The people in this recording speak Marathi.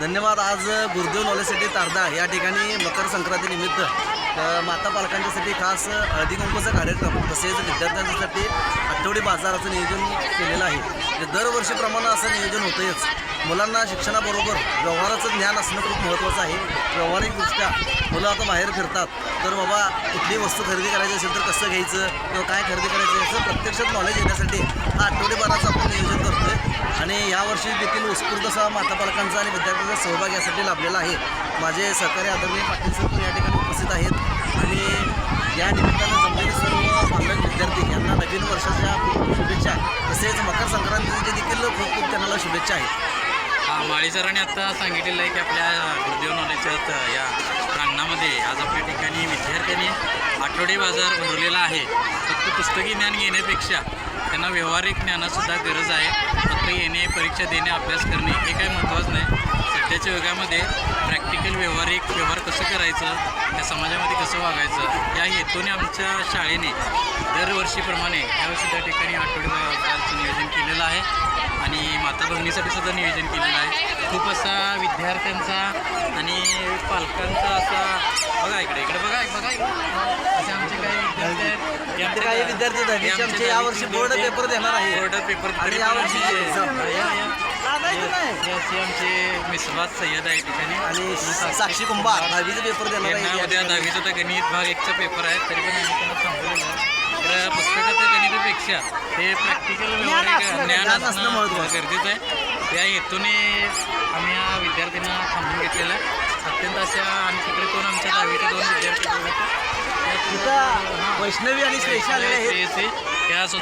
धन्यवाद. आज गुरुदेव नॉलेज सिटी तारदा या ठिकाणी मकर संक्रांतीनिमित्त माता पालकांच्यासाठी खास हळदी कुंकूचा कार्यक्रम तसेच विद्यार्थ्यांसाठी आठवडी बाजाराचं नियोजन केलेलं आहे. दरवर्षीप्रमाणे असं नियोजन होतंच. मुलांना शिक्षणाबरोबर व्यवहाराचं ज्ञान असणं खूप महत्त्वाचं आहे. व्यावहारिकदृष्ट्या मुलं आता बाहेर फिरतात तर बाबा कुठली वस्तू खरेदी करायची असेल तर कसं घ्यायचं किंवा काय खरेदी करायचं याचं प्रत्यक्षात नॉलेज येण्यासाठी हा आठवडी बाजाराचं आपण नियोजन करतो आहे. आणि यावर्षी देखील उत्स्फूर्त असा माता पालकांचा आणि विद्यार्थ्यांचा सहभाग यासाठी लाभलेला आहे. माझे सहकारी आदरणीय पाटील सर पण या ठिकाणी उपस्थित आहेत आणि या निमित्तानं जमलेले सर्व पालक विद्यार्थी यांना नवीन वर्षाच्या खूप शुभेच्छा तसेच मकर संक्रांतीचे देखील खूप खूप त्यांना शुभेच्छा आहेत. माळी सरांनी आत्ता सांगितलेलं आहे की आपल्या गुरुदेव नॉलेजच्या या प्रांगणामध्ये आज आपल्या ठिकाणी विद्यार्थ्यांनी आठवडी बाजार भरलेला आहे. फक्त पुस्तकी ज्ञान घेण्यापेक्षा त्यांना व्यावहारिक ज्ञानासुद्धा गरज आहे. फक्त येणे, परीक्षा देणे, अभ्यास करणे हे काही महत्त्वाचं नाही. सध्याच्या युगामध्ये प्रॅक्टिकल व्यवहार कसं करायचं, त्या समाजामध्ये कसं वागायचं या हेतूने आमच्या शाळेने दरवर्षीप्रमाणे यावर्षी त्या ठिकाणी आठवडी बाजाराचं नियोजन केलेलं आहे आणि माता भगिनीसाठी सुद्धा नियोजन केलेलं आहे. खूप असा विद्यार्थ्यांचा आणि पालकांचा असा बघा इकडे बघा असे आमचे काही विद्यार्थी आहेत. आमचे यावर्षी बोर्ड पेपर देणार आहे. बोर्ड पेपर आणि यावर्षी आमचे मिसबात सय्यद आहे ठिकाणी आणि साक्षी कुंभार 10वीचा पेपर देणार आहे. उद्या 10वीचा तर गणित भाग 1चा पेपर आहे. तरी पण आम्ही त्यांना थांबवलेलं आहे. तर पुस्तकाच्या गणितापेक्षा ते प्रॅक्टिकल व्यावहारिक ज्ञान असणं गरजेचं आहे. या हेतूने आम्ही या विद्यार्थ्यांना थांबून घेतलेलं आहे. अत्यंत अशा आणि तिकडे कोण आमच्या 10वीचे 2 विद्यार्थी वैष्णवी आणि श्रेषा आलेले आहेत. त्या सुद्धा